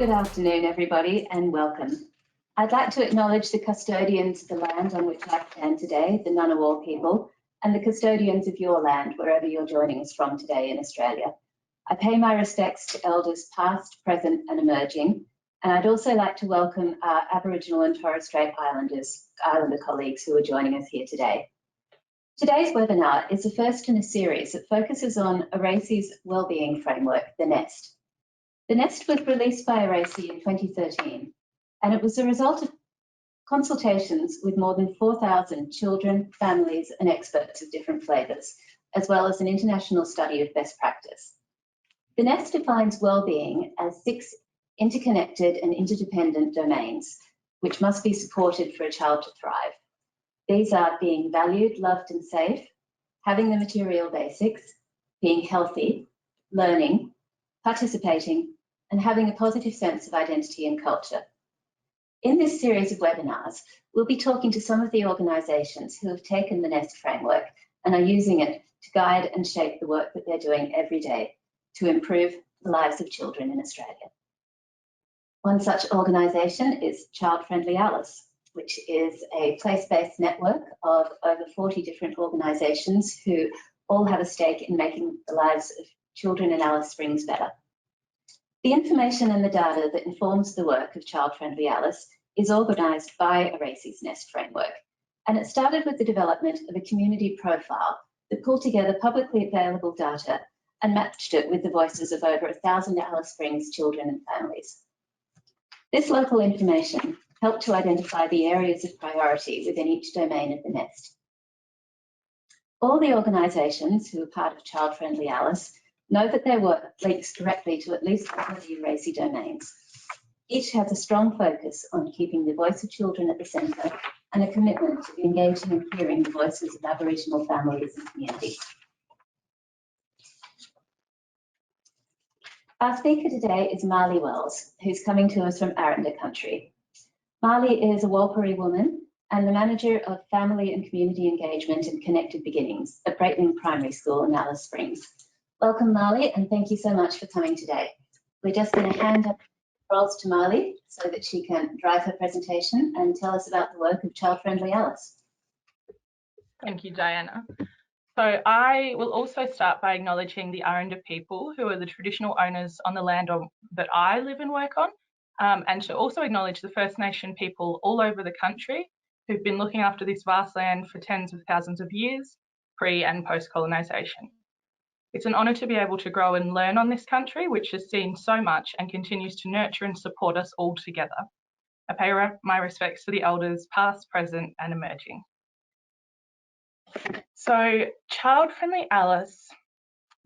Good afternoon, everybody, and welcome. I'd like to acknowledge the custodians of the land on which I stand today, the Ngunnawal people, and the custodians of your land, wherever you're joining us from today in Australia. I pay my respects to elders past, present, and emerging, and I'd also like to welcome our Aboriginal and Torres Strait Islander colleagues who are joining us here today. Today's webinar is the first in a series that focuses on ARACY's wellbeing framework, the Nest. The Nest was released by ARACY in 2013, and it was a result of consultations with more than 4,000 children, families, and experts of different flavours, as well as an international study of best practice. The Nest defines wellbeing as 6 interconnected and interdependent domains, which must be supported for a child to thrive. These are being valued, loved, and safe, having the material basics, being healthy, learning, participating, and having a positive sense of identity and culture. In this series of webinars, we'll be talking to some of the organisations who have taken the Nest framework and are using it to guide and shape the work that they're doing every day to improve the lives of children in Australia. One such organisation is Child Friendly Alice, which is a place-based network of over 40 different organisations who all have a stake in making the lives of children in Alice Springs better. The information and the data that informs the work of Child Friendly Alice is organised by ARACY's Nest framework, and it started with the development of a community profile that pulled together publicly available data and matched it with the voices of over 1,000 Alice Springs children and families. This local information helped to identify the areas of priority within each domain of the Nest. All the organisations who are part of Child Friendly Alice know that their work links directly to at least one of the ARACY domains. Each has a strong focus on keeping the voice of children at the centre and a commitment to engaging and hearing the voices of Aboriginal families and communities. Our speaker today is Marley Wells, who's coming to us from Aranda country. Marley is a Warlpiri woman and the manager of Family and Community Engagement and Connected Beginnings at Breitling Primary School in Alice Springs. Welcome, Marley, and thank you so much for coming today. We're just going to hand up the roles to Marley so that she can drive her presentation and tell us about the work of Child Friendly Alice. Thank you, Diana. So I will also start by acknowledging the Aranda people, who are the traditional owners on the land that I live and work on, and to also acknowledge the First Nation people all over the country who've been looking after this vast land for tens of thousands of years, pre and post-colonisation. It's an honour to be able to grow and learn on this country, which has seen so much and continues to nurture and support us all together. I pay my respects to the elders past, present and emerging. So Child Friendly Alice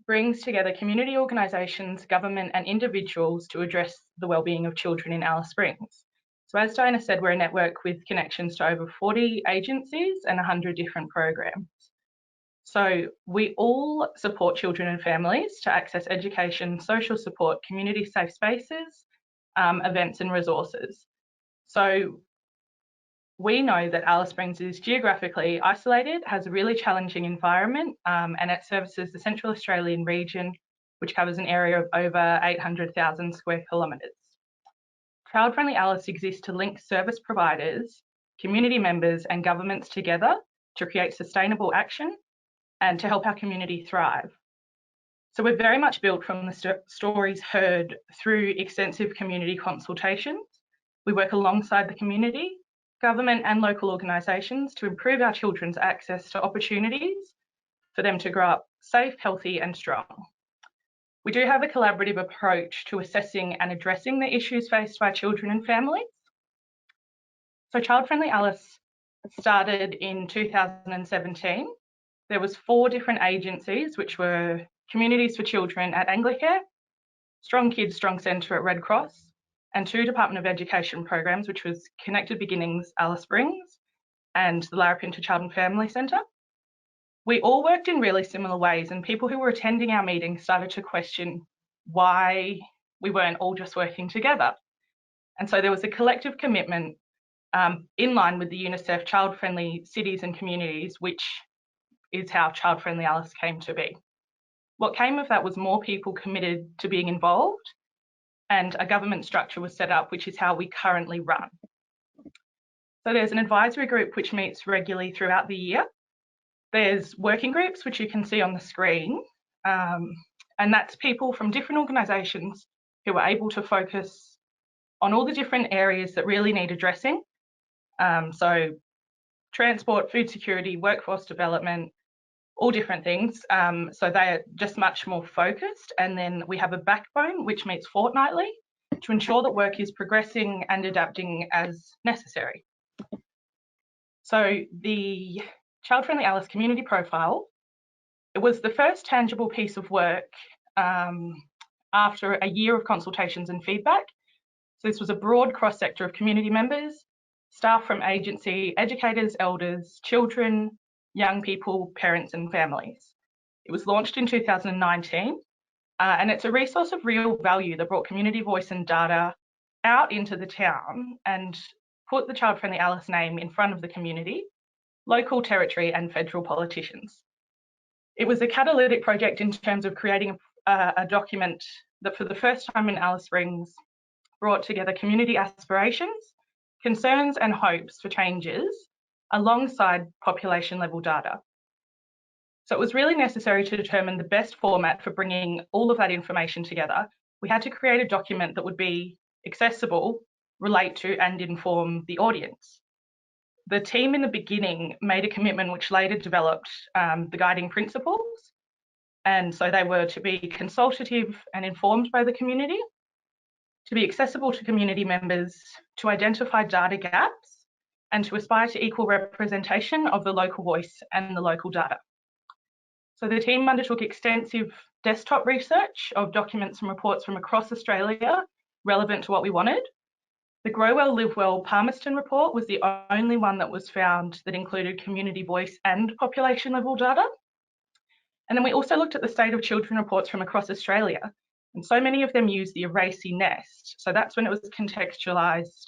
brings together community organisations, government and individuals to address the wellbeing of children in Alice Springs. So as Diana said, we're a network with connections to over 40 agencies and 100 different programs. So we all support children and families to access education, social support, community safe spaces, events and resources. So we know that Alice Springs is geographically isolated, has a really challenging environment, and it services the Central Australian region, which covers an area of over 800,000 square kilometres. Child Friendly Alice exists to link service providers, community members and governments together to create sustainable action and to help our community thrive. So we're very much built from the stories heard through extensive community consultations. We work alongside the community, government and local organisations to improve our children's access to opportunities for them to grow up safe, healthy and strong. We do have a collaborative approach to assessing and addressing the issues faced by children and families. So Child Friendly Alice started in 2017. There was 4 different agencies, which were Communities for Children at Anglicare, Strong Kids, Strong Centre at Red Cross, and 2 Department of Education programs, which was Connected Beginnings Alice Springs and the Larapinta Child and Family Centre. We all worked in really similar ways, and people who were attending our meetings started to question why we weren't all just working together. And so there was a collective commitment in line with the UNICEF Child Friendly Cities and Communities, which is how Child Friendly Alice came to be. What came of that was more people committed to being involved and a government structure was set up, which is how we currently run. So there's an advisory group which meets regularly throughout the year. There's working groups, which you can see on the screen, and that's people from different organisations who are able to focus on all the different areas that really need addressing. So transport, food security, workforce development, all different things. So they are just much more focused. And then we have a backbone which meets fortnightly to ensure that work is progressing and adapting as necessary. So the Child Friendly Alice community profile, it was the first tangible piece of work after a year of consultations and feedback. So this was a broad cross-sector of community members, staff from agency, educators, elders, children, young people, parents and families. It was launched in 2019 and it's a resource of real value that brought community voice and data out into the town and put the Child Friendly Alice name in front of the community, local, territory and federal politicians. It was a catalytic project in terms of creating a document that for the first time in Alice Springs brought together community aspirations, concerns and hopes for changes alongside population level data. So it was really necessary to determine the best format for bringing all of that information together. We had to create a document that would be accessible, relate to and inform the audience. The team in the beginning made a commitment which later developed the guiding principles. And so they were to be consultative and informed by the community, to be accessible to community members, to identify data gaps, and to aspire to equal representation of the local voice and the local data. So the team undertook extensive desktop research of documents and reports from across Australia relevant to what we wanted. The Grow Well, Live Well Palmerston report was the only one that was found that included community voice and population level data. And then we also looked at the state of children reports from across Australia. And so many of them use the ARACY Nest. So that's when it was contextualised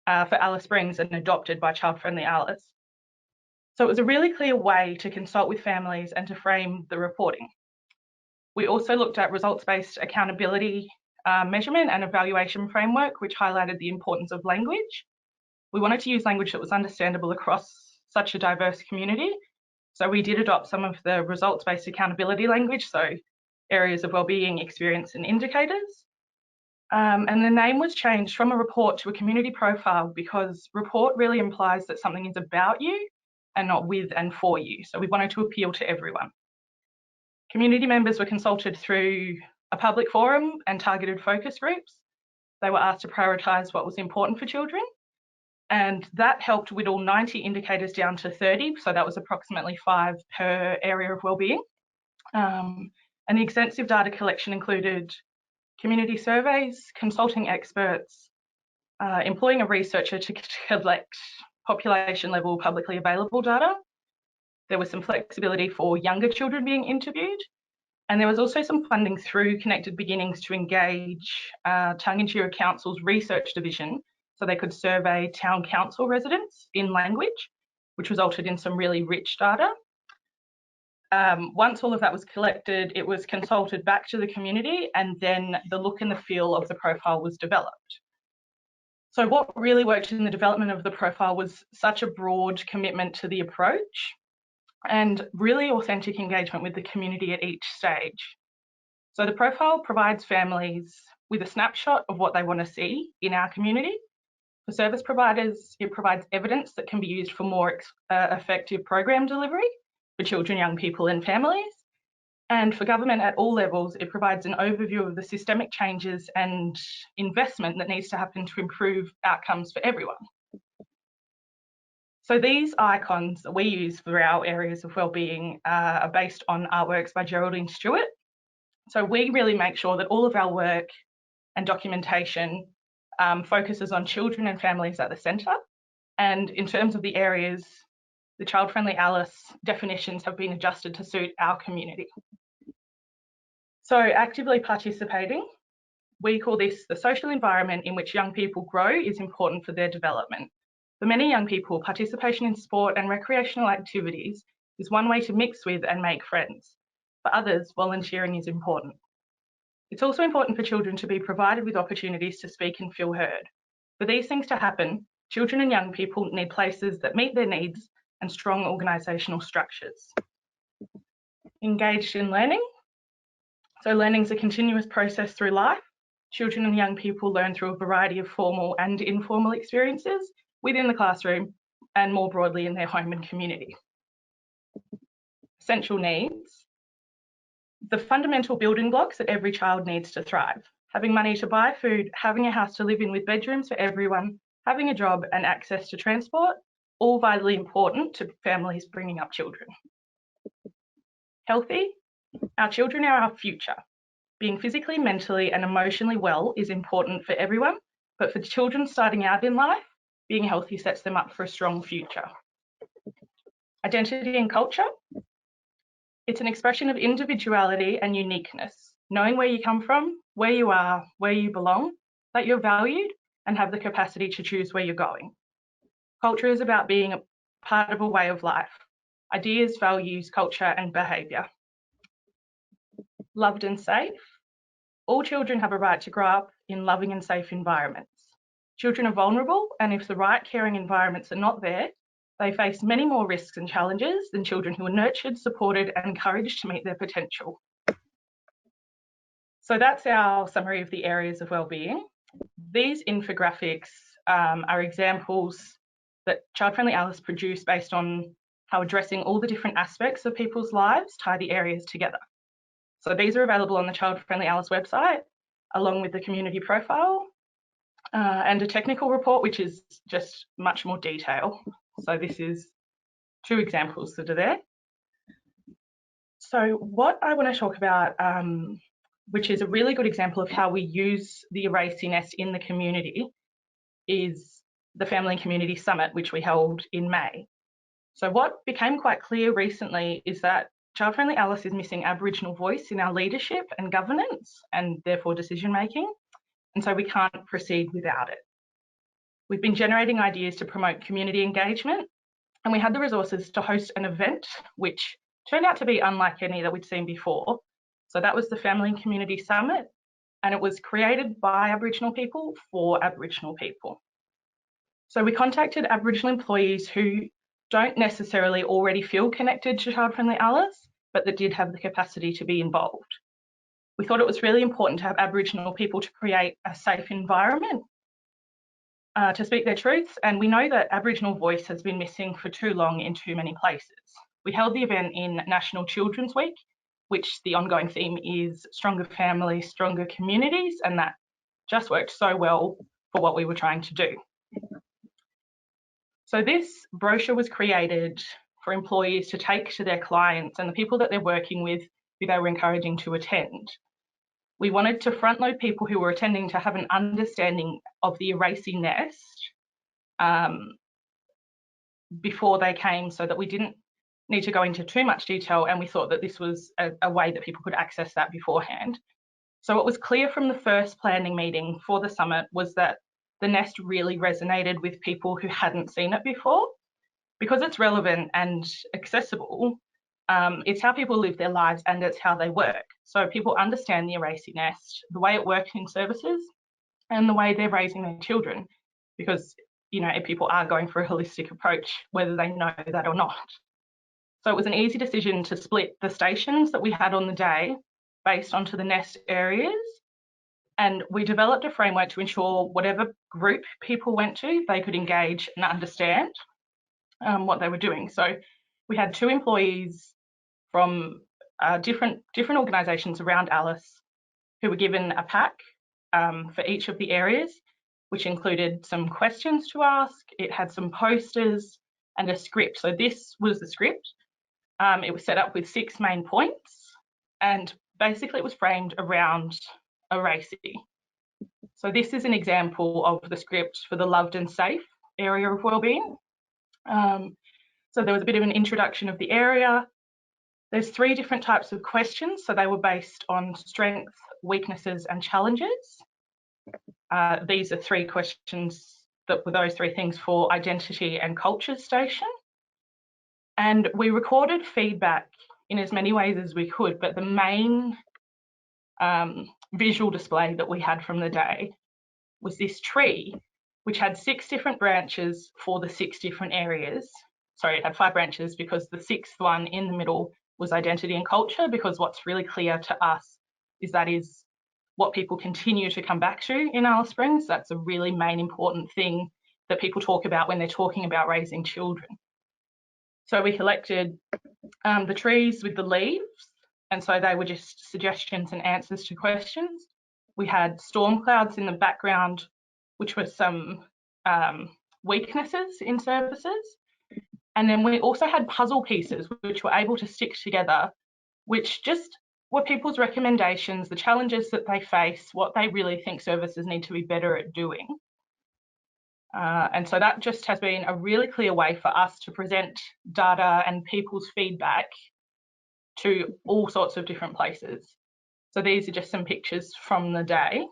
for Alice Springs and adopted by Child Friendly Alice. So it was a really clear way to consult with families and to frame the reporting. We also looked at results-based accountability measurement and evaluation framework, which highlighted the importance of language. We wanted to use language that was understandable across such a diverse community. So we did adopt some of the results-based accountability language, so areas of wellbeing, experience and indicators. And the name was changed from a report to a community profile because report really implies that something is about you and not with and for you. So we wanted to appeal to everyone. Community members were consulted through a public forum and targeted focus groups. They were asked to prioritise what was important for children, and that helped whittle 90 indicators down to 30, so that was approximately 5 per area of wellbeing. And the extensive data collection included community surveys, consulting experts, employing a researcher to collect population level publicly available data. There was some flexibility for younger children being interviewed. And there was also some funding through Connected Beginnings to engage Tarrangina Council's research division so they could survey town council residents in language, which resulted in some really rich data. Once all of that was collected, it was consulted back to the community and then the look and the feel of the profile was developed. So what really worked in the development of the profile was such a broad commitment to the approach and really authentic engagement with the community at each stage. So the profile provides families with a snapshot of what they want to see in our community. For service providers, it provides evidence that can be used for more effective program delivery for children, young people and families. And for government at all levels, it provides an overview of the systemic changes and investment that needs to happen to improve outcomes for everyone. So these icons that we use for our areas of wellbeing are based on artworks by Geraldine Stewart. So we really make sure that all of our work and documentation focuses on children and families at the centre. And in terms of the areas, the Child Friendly Alice definitions have been adjusted to suit our community. So actively participating, we call this the social environment in which young people grow is important for their development. For many young people, participation in sport and recreational activities is one way to mix with and make friends. For others, volunteering is important. It's also important for children to be provided with opportunities to speak and feel heard. For these things to happen, children and young people need places that meet their needs and strong organisational structures. Engaged in learning. So learning is a continuous process through life. Children and young people learn through a variety of formal and informal experiences within the classroom and more broadly in their home and community. Essential needs. The fundamental building blocks that every child needs to thrive. Having money to buy food, having a house to live in with bedrooms for everyone, having a job and access to transport, all vitally important to families bringing up children. Healthy. Our children are our future. Being physically, mentally and emotionally well is important for everyone, but for children starting out in life, being healthy sets them up for a strong future. Identity and culture. It's an expression of individuality and uniqueness, knowing where you come from, where you are, where you belong, that you're valued and have the capacity to choose where you're going. Culture is about being a part of a way of life, ideas, values, culture and behaviour. Loved and safe. All children have a right to grow up in loving and safe environments. Children are vulnerable, and if the right caring environments are not there, they face many more risks and challenges than children who are nurtured, supported and encouraged to meet their potential. So that's our summary of the areas of wellbeing. These infographics are examples that Child Friendly Alice produced based on how addressing all the different aspects of people's lives tie the areas together. So these are available on the Child Friendly Alice website, along with the community profile and a technical report, which is just much more detail. So this is 2 examples that are there. So what I want to talk about, which is a really good example of how we use the ARACY Nest in the community, is the Family and Community Summit, which we held in May. So what became quite clear recently is that Child Friendly Alice is missing Aboriginal voice in our leadership and governance and therefore decision making, and so we can't proceed without it. We've been generating ideas to promote community engagement, and we had the resources to host an event which turned out to be unlike any that we'd seen before. So that was the Family and Community Summit, and it was created by Aboriginal people for Aboriginal people. So we contacted Aboriginal employees who don't necessarily already feel connected to Child Friendly Alice, but that did have the capacity to be involved. We thought it was really important to have Aboriginal people to create a safe environment to speak their truths, and we know that Aboriginal voice has been missing for too long in too many places. We held the event in National Children's Week, which the ongoing theme is stronger families, stronger communities, and that just worked so well for what we were trying to do. So this brochure was created for employees to take to their clients and the people that they're working with who they were encouraging to attend. We wanted to front load people who were attending to have an understanding of the ARACY Nest before they came, so that we didn't need to go into too much detail, and we thought that this was a way that people could access that beforehand. So what was clear from the first planning meeting for the summit was that the Nest really resonated with people who hadn't seen it before. Because it's relevant and accessible, it's how people live their lives and it's how they work. So people understand the ARACY Nest, the way it works in services and the way they're raising their children, because people are going for a holistic approach, whether they know that or not. So it was an easy decision to split the stations that we had on the day based onto the Nest areas. And we developed a framework to ensure whatever group people went to, they could engage and understand what they were doing. So we had 2 employees from different organisations around Alice who were given a pack for each of the areas, which included some questions to ask. It had some posters and a script. So this was the script. It was set up with 6 main points, and basically it was framed around ARACY. So this is an example of the script for the loved and safe area of wellbeing. So there was a bit of an introduction of the area. There's 3 different types of questions. So they were based on strengths, weaknesses and challenges. These are 3 questions that were those 3 things for identity and culture station. And we recorded feedback in as many ways as we could, but the main visual display that we had from the day was this tree, which had 6 different branches for the 6 different areas. Sorry, it had 5 branches because the 6th one in the middle was identity and culture, because what's really clear to us is that is what people continue to come back to in Alice Springs. That's a really main important thing that people talk about when they're talking about raising children. So we collected the trees with the leaves, and so they were just suggestions and answers to questions. We had storm clouds in the background, which were some weaknesses in services. And then we also had puzzle pieces which were able to stick together, which just were people's recommendations, the challenges that they face, what they really think services need to be better at doing. And so that just has been a really clear way for us to present data and people's feedback to all sorts of different places. So these are just some pictures from the day.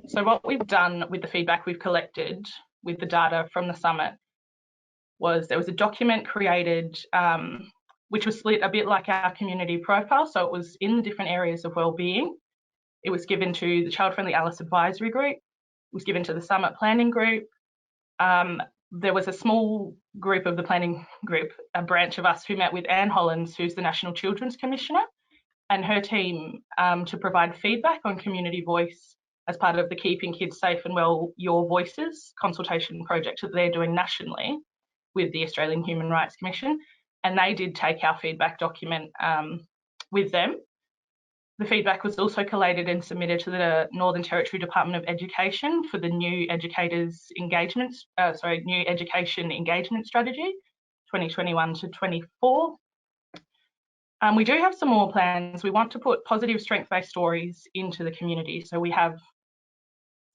So what we've done with the feedback we've collected with the data from the summit was there was a document created which was split a bit like our community profile. So it was in the different areas of wellbeing. It was given to the Child Friendly Alice Advisory Group. It was given to the Summit Planning Group. There was a small group of the planning group, a branch of us, who met with Anne Hollins, who's the National Children's Commissioner, and her team to provide feedback on community voice as part of the Keeping Kids Safe and Well Your Voices consultation project that they're doing nationally with the Australian Human Rights Commission. And they did take our feedback document with them. The feedback was also collated and submitted to the Northern Territory Department of Education for the new educators engagement, new education engagement strategy, 2021 to 24. We do have some more plans. We want to put positive strength-based stories into the community. So we have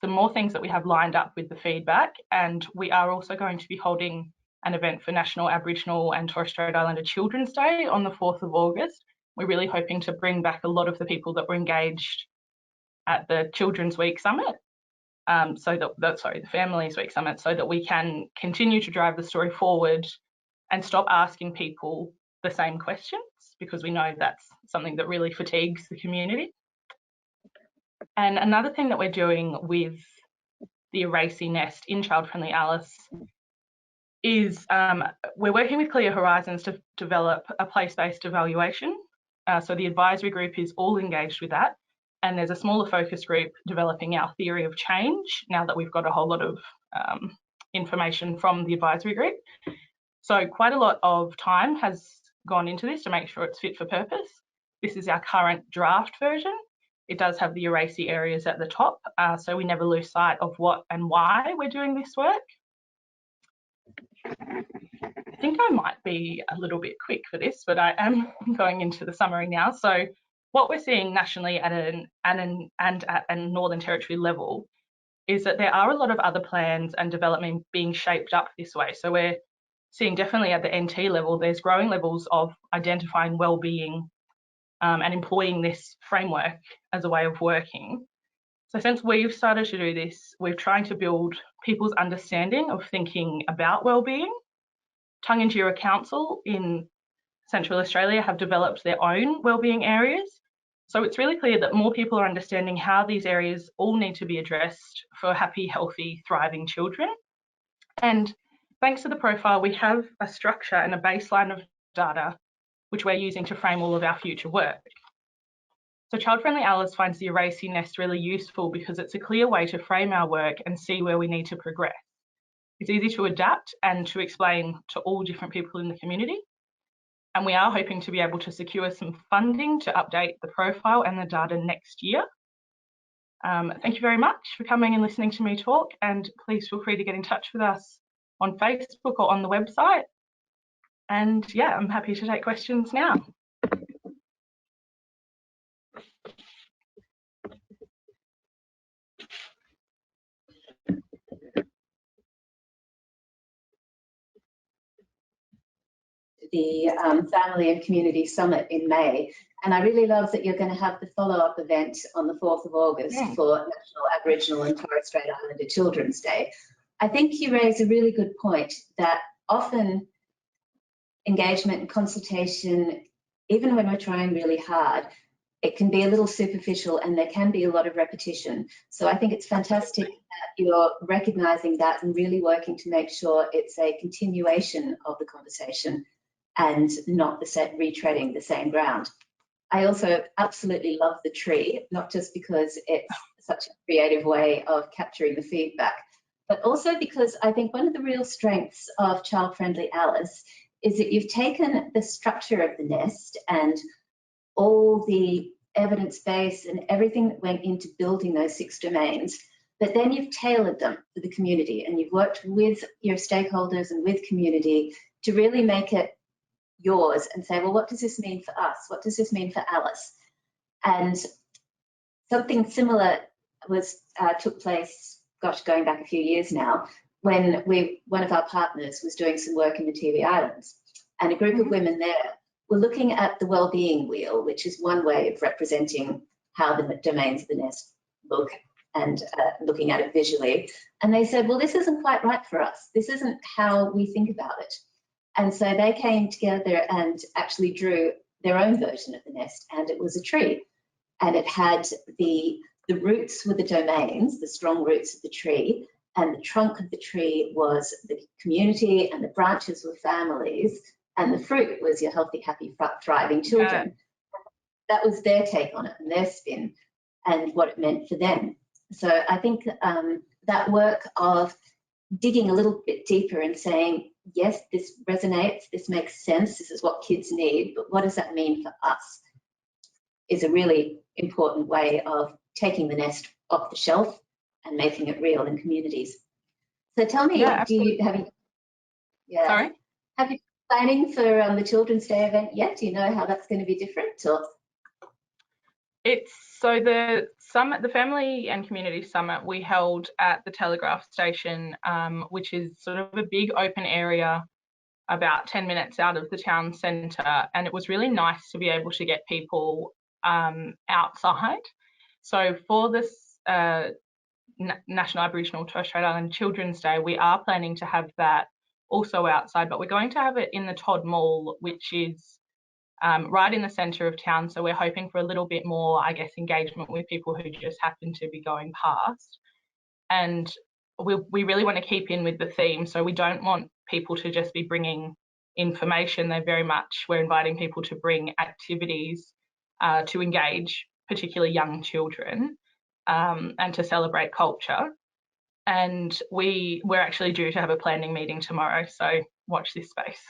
some more things that we have lined up with the feedback, and we are also going to be holding an event for National Aboriginal and Torres Strait Islander Children's Day on the 4th of August. We're really hoping to bring back a lot of the people that were engaged at the Children's Week Summit, the Families Week Summit, so that we can continue to drive the story forward and stop asking people the same questions, because we know that's something that really fatigues the community. And another thing that we're doing with the ARACY Nest in Child Friendly Alice is we're working with Clear Horizons to develop a place-based evaluation. So the advisory group is all engaged with that. And there's a smaller focus group developing our theory of change now that we've got a whole lot of information from the advisory group. So quite a lot of time has gone into this to make sure it's fit for purpose. This is our current draft version. It does have the ARACY areas at the top, so we never lose sight of what and why we're doing this work. I think I might be a little bit quick for this, but I am going into the summary now. So what we're seeing nationally at a Northern Territory level is that there are a lot of other plans and development being shaped up this way. So we're seeing definitely at the NT level, there's growing levels of identifying wellbeing and employing this framework as a way of working. So since we've started to do this, we're trying to build people's understanding of thinking about wellbeing. Tongue-in-Jira Council in Central Australia have developed their own wellbeing areas. So it's really clear that more people are understanding how these areas all need to be addressed for happy, healthy, thriving children. And thanks to the profile, we have a structure and a baseline of data which we're using to frame all of our future work. So Child Friendly Alice finds the ARACY Nest really useful because it's a clear way to frame our work and see where we need to progress. It's easy to adapt and to explain to all different people in the community. And we are hoping to be able to secure some funding to update the profile and the data next year. Thank you very much for coming and listening to me talk, and please feel free to get in touch with us on Facebook or on the website. And yeah, I'm happy to take questions now. The Family and Community Summit in May. And I really love that you're going to have the follow-up event on the 4th of August for National Aboriginal and Torres Strait Islander Children's Day. I think you raise a really good point that often engagement and consultation even when we're trying really hard, it can be a little superficial and there can be a lot of repetition. So I think it's fantastic that you're recognising that and really working to make sure it's a continuation of the conversation and not retreading the same ground. I also absolutely love the tree, not just because it's such a creative way of capturing the feedback, but also because I think one of the real strengths of Child Friendly Alice is that you've taken the structure of the nest and all the evidence base and everything that went into building those 6 domains, but then you've tailored them for the community and you've worked with your stakeholders and with community to really make it yours and say, well, what does this mean for us? What does this mean for Alice? And something similar took place, gosh, going back a few years now, when one of our partners was doing some work in the Tiwi Islands, and a group of women there were looking at the wellbeing wheel, which is one way of representing how the domains of the nest look and looking at it visually. And they said, well, this isn't quite right for us. This isn't how we think about it. And so they came together and actually drew their own version of the nest, and it was a tree. And it had the roots were the domains, the strong roots of the tree, and the trunk of the tree was the community, and the branches were families, and the fruit was your healthy, happy, thriving children. Yeah. That was their take on it and their spin and what it meant for them. So I think that work of digging a little bit deeper and saying, yes, this resonates, this makes sense, this is what kids need, but what does that mean for us, is a really important way of taking the nest off the shelf and making it real in communities. So tell me, have you planning for the Children's Day event yet? Do you know how that's going to be different? Or? It's so the summit, the Family and Community Summit, we held at the Telegraph Station, which is sort of a big open area about 10 minutes out of the town centre, and it was really nice to be able to get people outside. So for this National Aboriginal and Torres Strait Islander Children's Day, we are planning to have that also outside, but we're going to have it in the Todd Mall, which is right in the centre of town. So we're hoping for a little bit more, I guess, engagement with people who just happen to be going past. And we really want to keep in with the theme. So we don't want people to just be bringing information. We're inviting people to bring activities to engage, particularly young children, and to celebrate culture. And we're actually due to have a planning meeting tomorrow, so watch this space.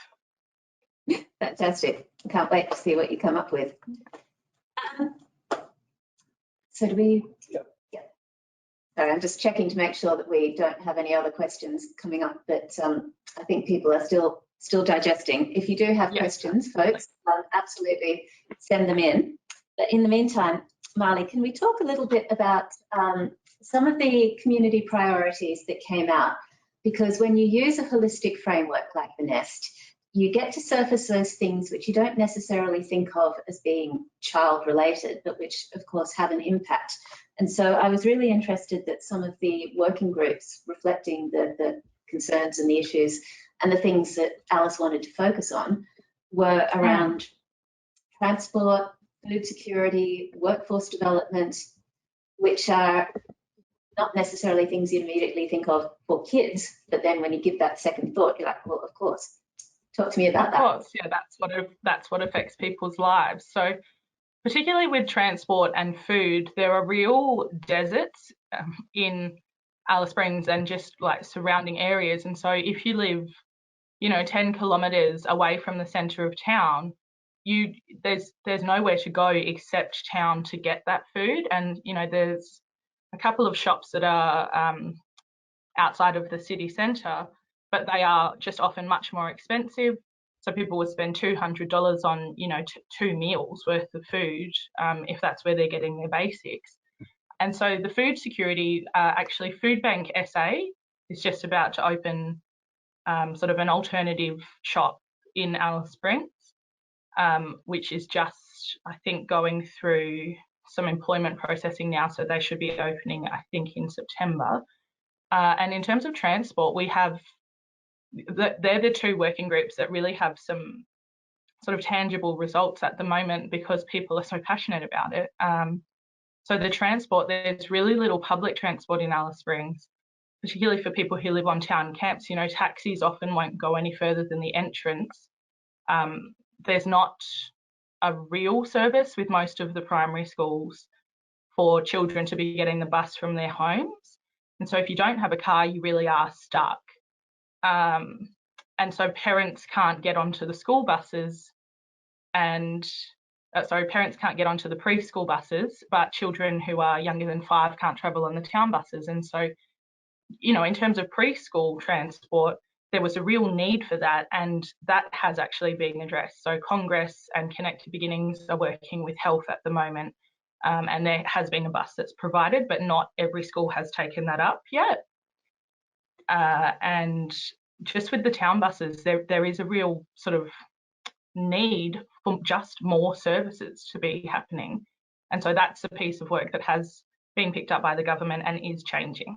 Fantastic. I can't wait to see what you come up with. So do we? Yep. Yeah. Sorry, I'm just checking to make sure that we don't have any other questions coming up, but I think people are still digesting. If you do have questions, folks, absolutely send them in. But in the meantime, Marley, can we talk a little bit about some of the community priorities that came out? Because when you use a holistic framework like the Nest, you get to surface those things which you don't necessarily think of as being child related, but which of course have an impact. And so I was really interested that some of the working groups reflecting the concerns and the issues and the things that Alice wanted to focus on were around transport, food security, workforce development, which are not necessarily things you immediately think of for kids, but then when you give that second thought, you're like, well, of course. Talk to me about that. Of course, yeah, that's what affects people's lives. So particularly with transport and food, there are real deserts in Alice Springs and just like surrounding areas. And so if you live, 10 kilometres away from the centre of town, there's nowhere to go except town to get that food. And, there's a couple of shops that are outside of the city centre, but they are just often much more expensive. So people would spend $200 on, 2 meals worth of food if that's where they're getting their basics. And so the food security, actually Food Bank SA is just about to open sort of an alternative shop in Alice Springs, which is just, I think, going through some employment processing now. So they should be opening, I think, in September. And in terms of transport, they're the two working groups that really have some sort of tangible results at the moment because people are so passionate about it. So the transport, there's really little public transport in Alice Springs, particularly for people who live on town camps. You know, taxis often won't go any further than the entrance. There's not a real service with most of the primary schools for children to be getting the bus from their homes. And so if you don't have a car, you really are stuck. And so parents can't get onto the school buses and parents can't get onto the preschool buses, but children who are younger than 5 can't travel on the town buses. And so, you know, in terms of preschool transport, there was a real need for that, and that has actually been addressed. So Congress and Connect to Beginnings are working with health at the moment, and there has been a bus that's provided, but not every school has taken that up yet. And just with the town buses, there is a real sort of need for just more services to be happening. And so that's a piece of work that has been picked up by the government and is changing.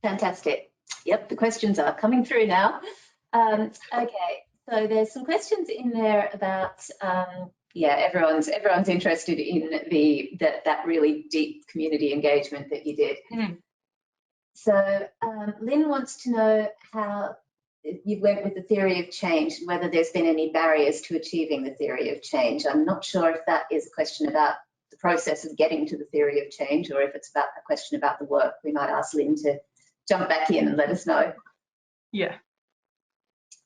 Fantastic. Yep, the questions are coming through now. Okay, so there's some questions in there about, yeah, everyone's interested in that really deep community engagement that you did. So Lynn wants to know how you went with the theory of change and whether there's been any barriers to achieving the theory of change. I'm not sure if that is a question about the process of getting to the theory of change or if it's about a question about the work. We might ask Lynn to jump back in and let us know. Yeah.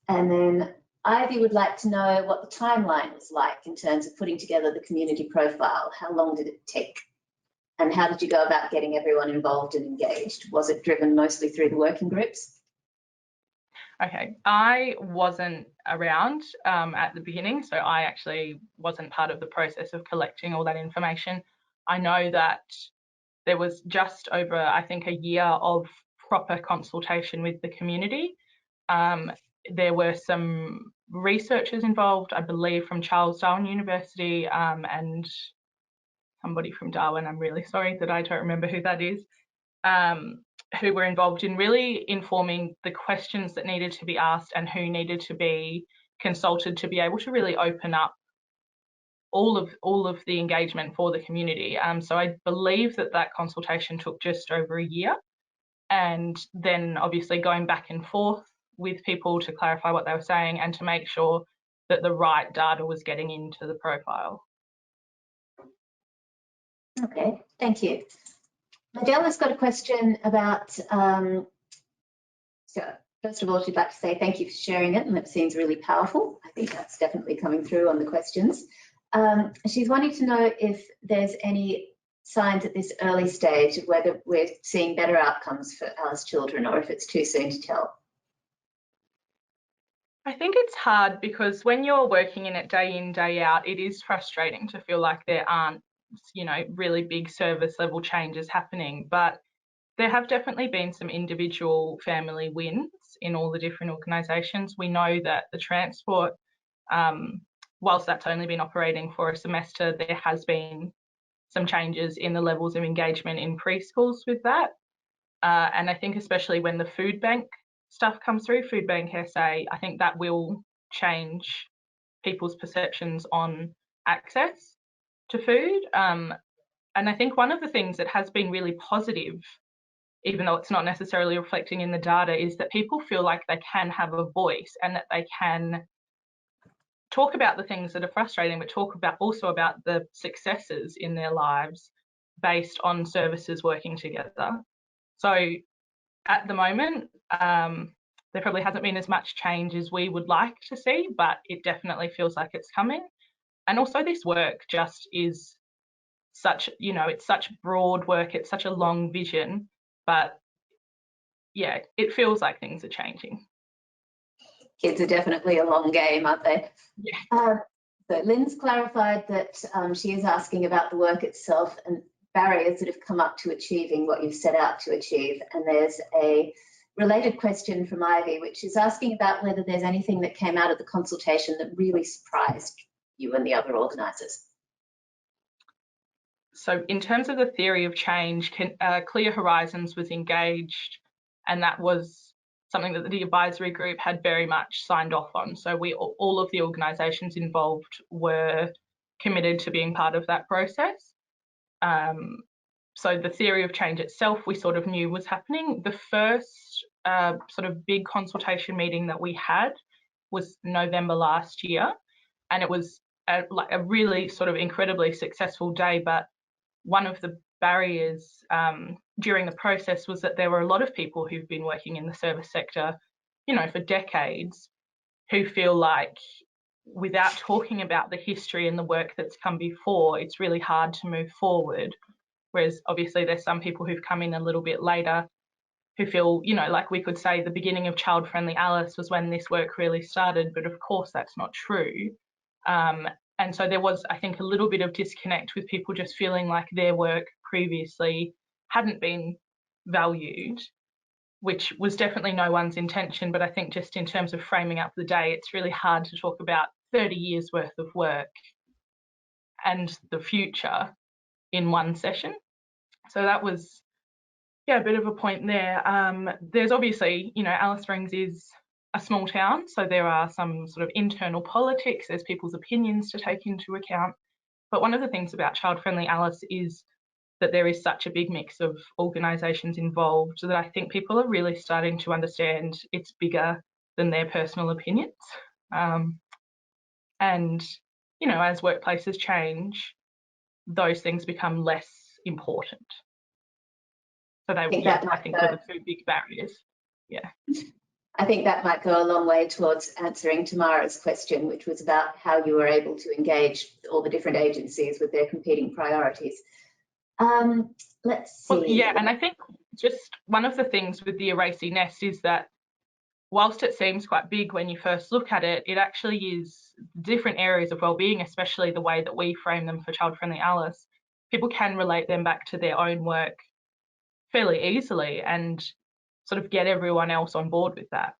And then Ivy would like to know what the timeline was like in terms of putting together the community profile. How long did it take? And how did you go about getting everyone involved and engaged? Was it driven mostly through the working groups? Okay, I wasn't around at the beginning, so I actually wasn't part of the process of collecting all that information. I know that there was just over, I think, a year of proper consultation with the community. There were some researchers involved, I believe, from Charles Darwin University and somebody from Darwin. I'm really sorry that I don't remember who that is. Who were involved in really informing the questions that needed to be asked and who needed to be consulted to be able to really open up all of the engagement for the community. So I believe that consultation took just over a year, and then obviously going back and forth with people to clarify what they were saying and to make sure that the right data was getting into the profile. Okay, thank you. Madella's got a question about, so first of all, she'd like to say thank you for sharing it, and that seems really powerful. I think that's definitely coming through on the questions. She's wanting to know if there's any signs at this early stage of whether we're seeing better outcomes for Alice children or if it's too soon to tell. I think it's hard because when you're working in it day in, day out, it is frustrating to feel like there aren't, you know, really big service level changes happening, but there have definitely been some individual family wins in all the different organisations. We know that the transport, whilst that's only been operating for a semester, there has been some changes in the levels of engagement in preschools with that. And I think especially when the food bank stuff comes through, Food Bank SA, I think that will change people's perceptions on access to food. And I think one of the things that has been really positive, even though it's not necessarily reflecting in the data, is that people feel like they can have a voice and that they can talk about the things that are frustrating, but talk about also about the successes in their lives based on services working together. So at the moment, there probably hasn't been as much change as we would like to see, but it definitely feels like it's coming. And also this work just is such, you know, it's such broad work, it's such a long vision, but yeah, it feels like things are changing. Kids are definitely a long game, aren't they? Yeah. So Lynn's clarified that she is asking about the work itself and barriers that have come up to achieving what you've set out to achieve. And there's a related question from Ivy, which is asking about whether there's anything that came out of the consultation that really surprised you and the other organisers. So in terms of the theory of change, Clear Horizons was engaged, and that was something that the advisory group had very much signed off on. So all of the organisations involved were committed to being part of that process. So the theory of change itself, we sort of knew was happening. The first sort of big consultation meeting that we had was November last year, and it was like a really sort of incredibly successful day. But one of the barriers during the process was that there were a lot of people who've been working in the service sector, you know, for decades, who feel like without talking about the history and the work that's come before, it's really hard to move forward. Whereas obviously there's some people who've come in a little bit later who feel, you know, like we could say the beginning of Child Friendly Alice was when this work really started, but of course that's not true. And so there was, I think, a little bit of disconnect with people just feeling like their work previously hadn't been valued, which was definitely no one's intention. But I think just in terms of framing up the day, it's really hard to talk about 30 years worth of work and the future in one session. So that was, yeah, a bit of a point there. There's obviously, you know, Alice Springs is a small town, so there are some sort of internal politics, there's people's opinions to take into account. But one of the things about Child Friendly Alice is that there is such a big mix of organisations involved that I think people are really starting to understand it's bigger than their personal opinions. And, you know, as workplaces change, those things become less important. So they, I think were the two big barriers. Yeah. I think that might go a long way towards answering Tamara's question, which was about how you were able to engage all the different agencies with their competing priorities. Let's see. Well, yeah, and I think just one of the things with the ARACY Nest is that whilst it seems quite big when you first look at it, it actually is different areas of wellbeing, especially the way that we frame them for Child Friendly Alice. People can relate them back to their own work fairly easily and sort of get everyone else on board with that,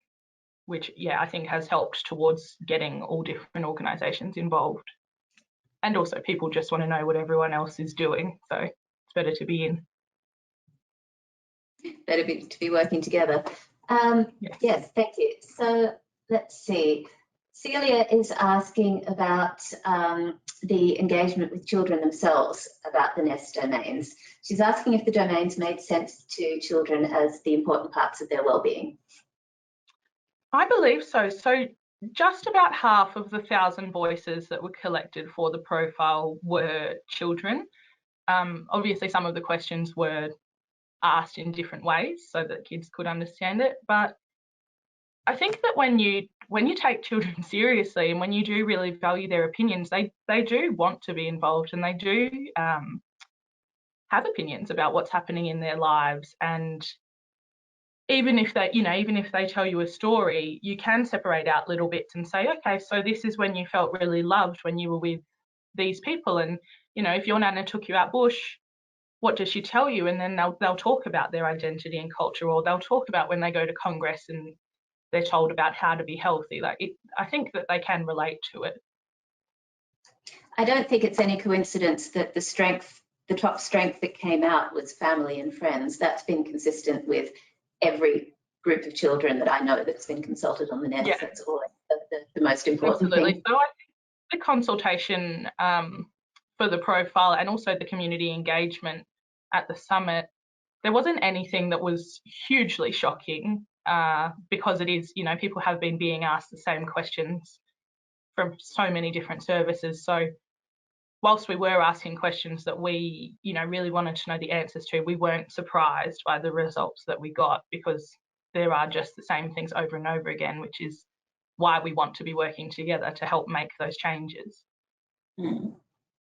which, yeah, I think has helped towards getting all different organisations involved. And also people just want to know what everyone else is doing, so it's better to be in. Better to be working together. Yes, thank you. So let's see. Celia is asking about the engagement with children themselves about the Nest domains. She's asking if the domains made sense to children as the important parts of their wellbeing. I believe so. So just about half of the 1,000 voices that were collected for the profile were children. Obviously, some of the questions were asked in different ways so that kids could understand it. But I think that when you take children seriously and when you do really value their opinions, they do want to be involved and they do have opinions about what's happening in their lives. And even if they tell you a story, you can separate out little bits and say, okay, so this is when you felt really loved when you were with these people. And, you know, if your nana took you out bush, what does she tell you? And then they'll talk about their identity and culture, or they'll talk about when they go to Congress and they're told about how to be healthy. I think that they can relate to it. I don't think it's any coincidence that the top strength that came out was family and friends. That's been consistent with every group of children that I know that's been consulted on the Nest. Yeah. That's always the most important Absolutely. thing. So I think the consultation for the profile and also the community engagement at the summit, there wasn't anything that was hugely shocking because it is, you know, people have been being asked the same questions from so many different services. So whilst we were asking questions that we, you know, really wanted to know the answers to, we weren't surprised by the results that we got, because there are just the same things over and over again, which is why we want to be working together to help make those changes.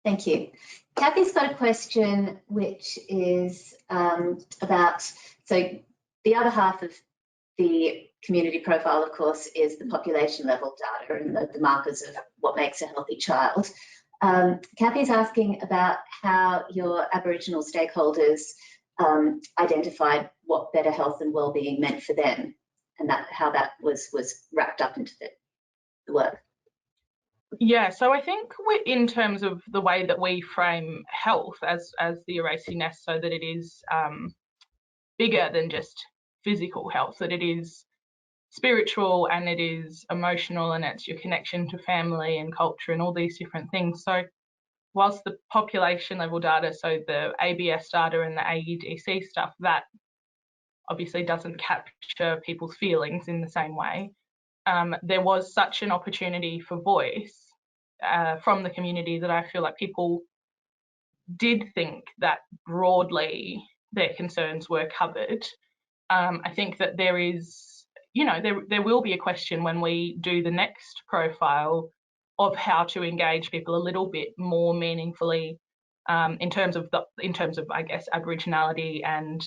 Thank you. Kathy's got a question which is about, so the other half of the community profile, of course, is the population level data and the markers of what makes a healthy child. Kathy's asking about how your Aboriginal stakeholders identified what better health and wellbeing meant for them, and how that was wrapped up into the work. Yeah, so I think in terms of the way that we frame health as the ARACY Nest, so that it is bigger than just physical health, that it is spiritual and it is emotional, and it's your connection to family and culture and all these different things. So whilst the population level data, so the ABS data and the AEDC stuff, that obviously doesn't capture people's feelings in the same way, there was such an opportunity for voice from the community that I feel like people did think that broadly their concerns were covered. I think that there is, there will be a question when we do the next profile of how to engage people a little bit more meaningfully in terms of I guess Aboriginality and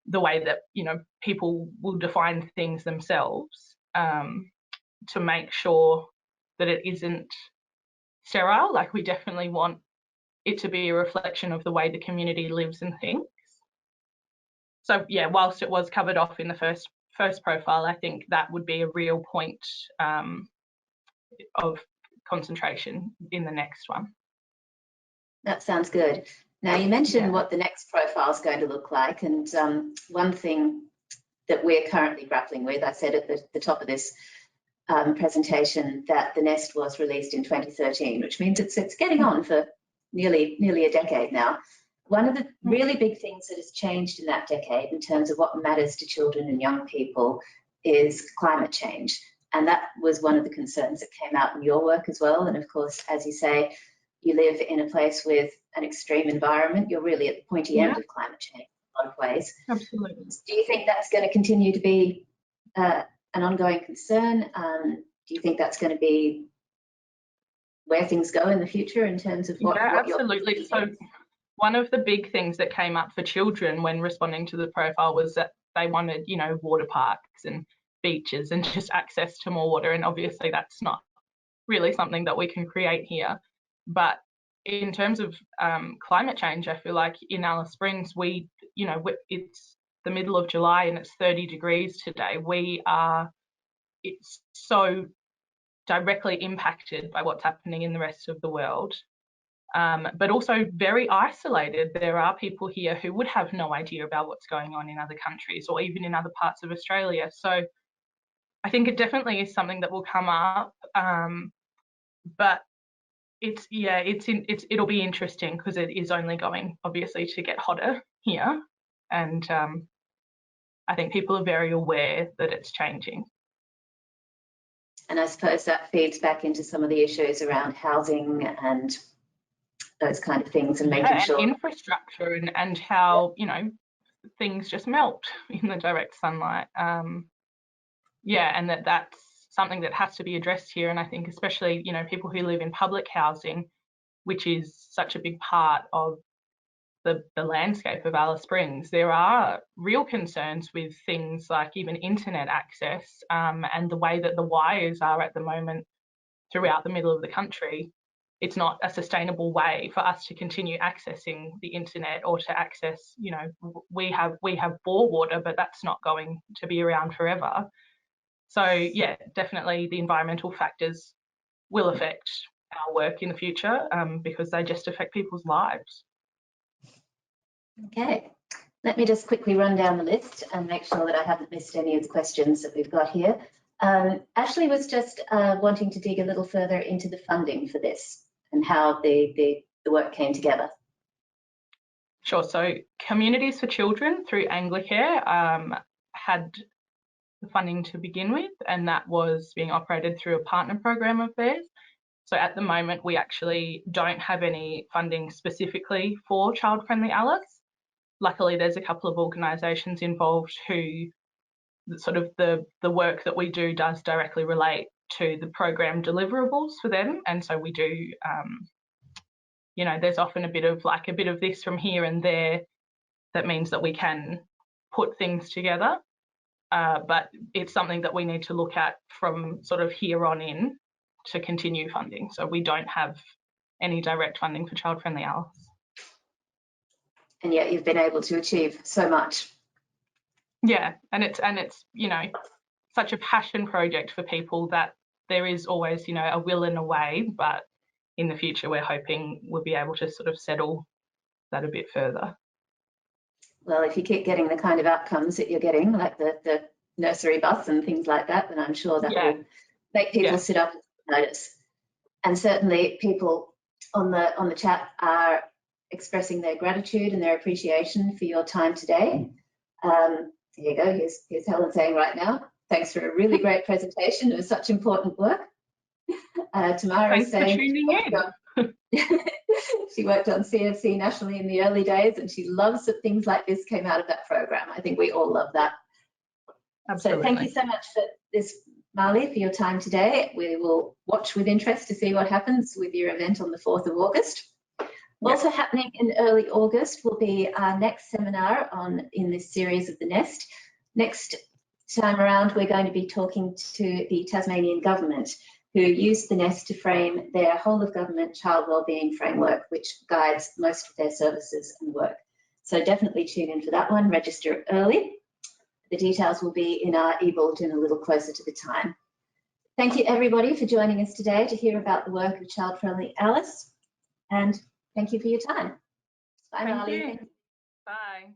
the way that people will define things themselves, to make sure that it isn't sterile. Like, we definitely want it to be a reflection of the way the community lives and thinks. So yeah, whilst it was covered off in the first profile, I think that would be a real point of concentration in the next one. That sounds good. Now, you mentioned what the next profile is going to look like, and one thing that we're currently grappling with, I said at the top of this presentation that the Nest was released in 2013, which means it's getting on for nearly a decade now. One of the really big things that has changed in that decade in terms of what matters to children and young people is climate change. And that was one of the concerns that came out in your work as well. And of course, as you say, you live in a place with an extreme environment. You're really at the pointy end of climate change in a lot of ways. Absolutely. Do you think that's going to continue to be an ongoing concern? Do you think that's going to be where things go in the future in terms of what absolutely. So one of the big things that came up for children when responding to the profile was that they wanted, water parks and beaches and just access to more water. And obviously that's not really something that we can create here. But in terms of climate change, I feel like in Alice Springs, it's the middle of July and it's 30 degrees today. It's so directly impacted by what's happening in the rest of the world, but also very isolated. There are people here who would have no idea about what's going on in other countries or even in other parts of Australia. So I think it definitely is something that will come up, but it'll be interesting because it is only going obviously to get hotter here, and I think people are very aware that it's changing. And I suppose that feeds back into some of the issues around housing and those kind of things, and making sure infrastructure and how things just melt in the direct sunlight. And that's something that has to be addressed here. And I think especially people who live in public housing, which is such a big part of the landscape of Alice Springs, there are real concerns with things like even internet access, and the way that the wires are at the moment throughout the middle of the country. It's not a sustainable way for us to continue accessing the internet or to access, we have bore water, but that's not going to be around forever. So yeah, definitely the environmental factors will affect our work in the future, because they just affect people's lives. Okay, let me just quickly run down the list and make sure that I haven't missed any of the questions that we've got here. Ashley was just wanting to dig a little further into the funding for this and how the work came together. Sure. So Communities for Children through Anglicare had the funding to begin with, and that was being operated through a partner program of theirs. So at the moment, we actually don't have any funding specifically for child-friendly Alice. Luckily, there's a couple of organisations involved who sort of the work that we do does directly relate to the program deliverables for them. And so we do, there's often a bit of this from here and there that means that we can put things together. But it's something that we need to look at from sort of here on in to continue funding. So we don't have any direct funding for child-friendly Alice. And yet you've been able to achieve so much. Yeah, and it's such a passion project for people that there is always a will and a way, but in the future we're hoping we'll be able to sort of settle that a bit further. Well, if you keep getting the kind of outcomes that you're getting, like the nursery bus and things like that, then I'm sure that will make people sit up and notice. And certainly people on the chat are expressing their gratitude and their appreciation for your time today. Here you go, here's Helen saying right now, thanks for a really great presentation. It was such important work. Tamara is saying she worked on CFC nationally in the early days, and she loves that things like this came out of that program. I think we all love that. Absolutely. So thank you so much for this, Marley, for your time today. We will watch with interest to see what happens with your event on the 4th of August. Also happening in early August will be our next seminar in this series of the Nest. Next time around, we're going to be talking to the Tasmanian government, who use the Nest to frame their whole of government child wellbeing framework, which guides most of their services and work. So definitely tune in for that one, register early. The details will be in our e-bulletin a little closer to the time. Thank you everybody for joining us today to hear about the work of Child Friendly Alice, and thank you for your time. Bye, Marley. Bye.